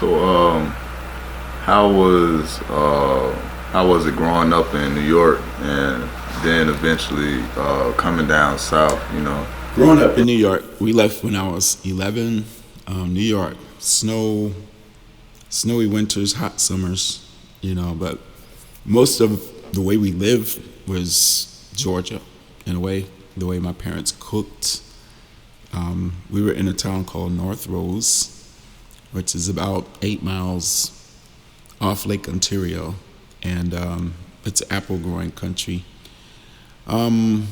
So, how was how was it growing up in New York and then eventually coming down south? Growing up in New York, we left when I was 11. New York, snowy winters, hot summers, but most of the way we lived was Georgia, in a way, the way my parents cooked. We were in a town called North Rose, which is about 8 miles off Lake Ontario, and it's apple growing country. New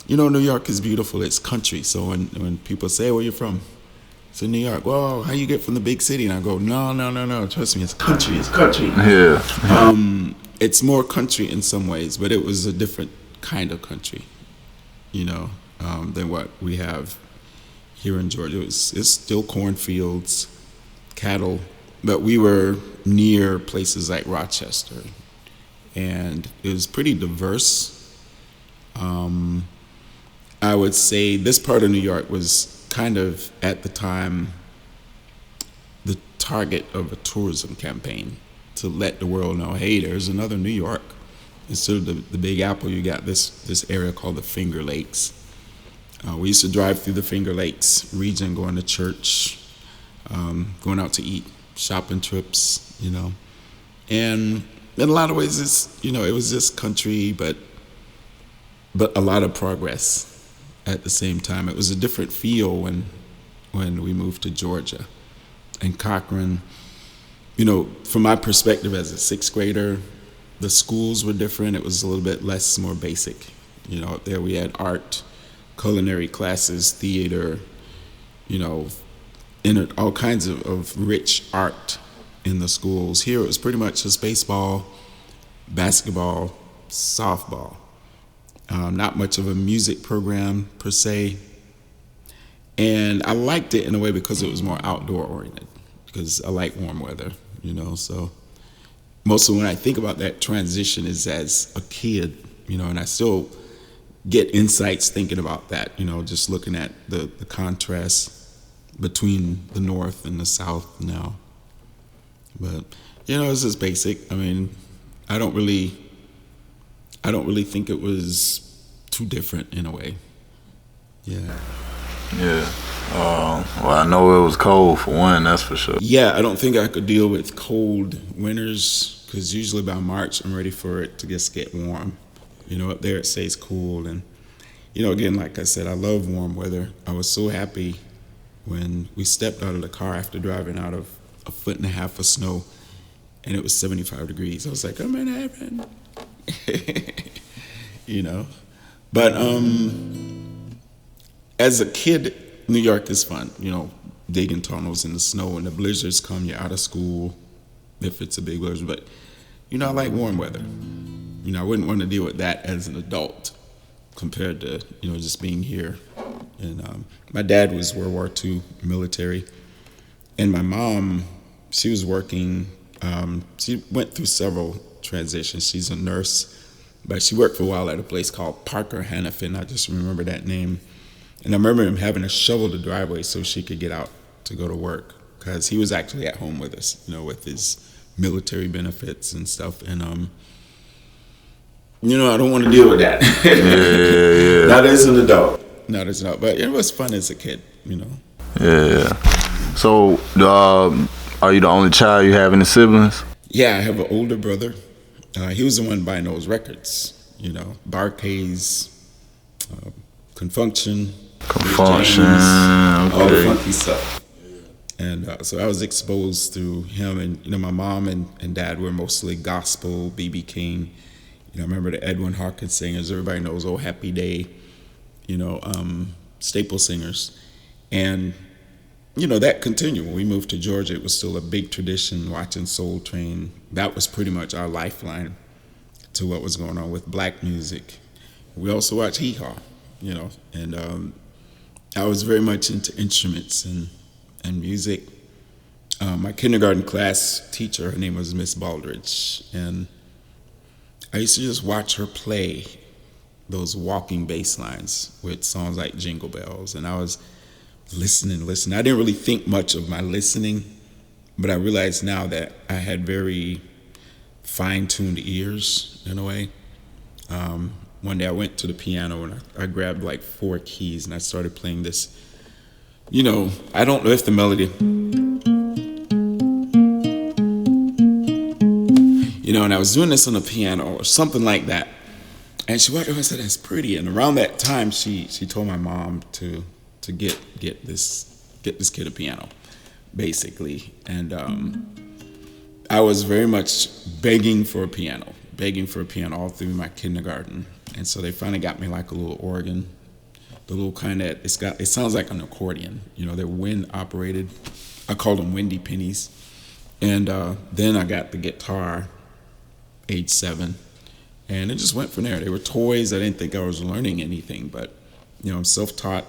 York is beautiful. It's country. So when people say, where you from? It's in New York. Well, how you get from the big city? And I go, no. Trust me, it's country. It's country. Yeah. It's more country in some ways, but it was a different kind of country, than what we have here in Georgia. It's still cornfields, cattle, but we were near places like Rochester, and it was pretty diverse. I would say this part of New York was kind of, at the time, the target of a tourism campaign to let the world know, hey, there's another New York. Instead of the Big Apple, you got this area called the Finger Lakes. We used to drive through the Finger Lakes region, going to church, going out to eat, shopping trips, And in a lot of ways, it was just country, but a lot of progress at the same time. It was a different feel when we moved to Georgia. And Cochran, from my perspective as a sixth grader, the schools were different. It was a little bit more basic. Up there we had art, culinary classes, theater, all kinds of rich art in the schools. Here it was pretty much just baseball, basketball, softball. Not much of a music program per se. And I liked it in a way because it was more outdoor oriented, because I like warm weather, so mostly when I think about that transition is as a kid, and I still get insights thinking about that, just looking at the contrast between the North and the South now. But, it's just basic. I mean, I don't really think it was too different in a way. Yeah. Yeah. Well, I know it was cold for one, that's for sure. Yeah, I don't think I could deal with cold winters, because usually by March I'm ready for it to just get warm. Up there it stays cool. And, again, like I said, I love warm weather. I was so happy when we stepped out of the car after driving out of 1.5 feet of snow, and it was 75 degrees. I was like, I'm in heaven. But as a kid, New York is fun, digging tunnels in the snow, and the blizzards come, you're out of school, if it's a big blizzard. But, I like warm weather. I wouldn't want to deal with that as an adult compared to, just being here. And my dad was World War II military, and my mom, she was working, she went through several transitions. She's a nurse, but she worked for a while at a place called Parker Hannafin. I just remember that name. And I remember him having to shovel the driveway so she could get out to go to work, because he was actually at home with us, with his military benefits and stuff. And, I don't want to deal with that. Yeah. Not as an adult. But it was fun as a kid, Yeah. So, are you the only child you have any siblings? Yeah, I have an older brother. He was the one buying those records, Barclays, Confunction, Okay. all the funky stuff. And so I was exposed through him, and my mom and dad were mostly gospel, B.B. King. I remember the Edwin Hawkins singers. Everybody knows "Oh Happy Day," staple singers, and that continued. When we moved to Georgia, it was still a big tradition watching Soul Train. That was pretty much our lifeline to what was going on with black music. We also watched hee haw, and I was very much into instruments and music. My kindergarten class teacher, her name was Miss Baldridge, and I used to just watch her play those walking bass lines with songs like Jingle Bells, and I was listening. I didn't really think much of my listening, But I realize now that I had very fine-tuned ears in a way. One day I went to the piano and I grabbed like 4 keys and I started playing this. I don't know if the melody, and I was doing this on the piano or something like that. And she walked over and said, "That's pretty." And around that time, she told my mom to get this kid a piano, basically. And I was very much begging for a piano all through my kindergarten. And so they finally got me like a little organ, the little kind that it sounds like an accordion. They're wind operated. I called them windy pennies. And then I got the guitar, age 7. And it just went from there. They were toys. I didn't think I was learning anything, but I'm self-taught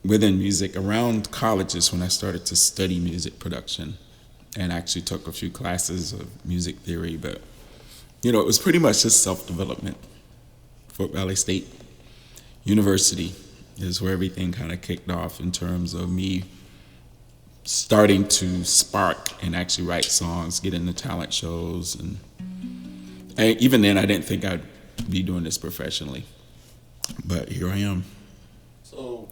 within music. Around college is when I started to study music production, and actually took a few classes of music theory. But it was pretty much just self-development. Fort Valley State University is where everything kind of kicked off in terms of me starting to spark and actually write songs, get into talent shows, and even then I didn't think I'd be doing this professionally, but here I am. So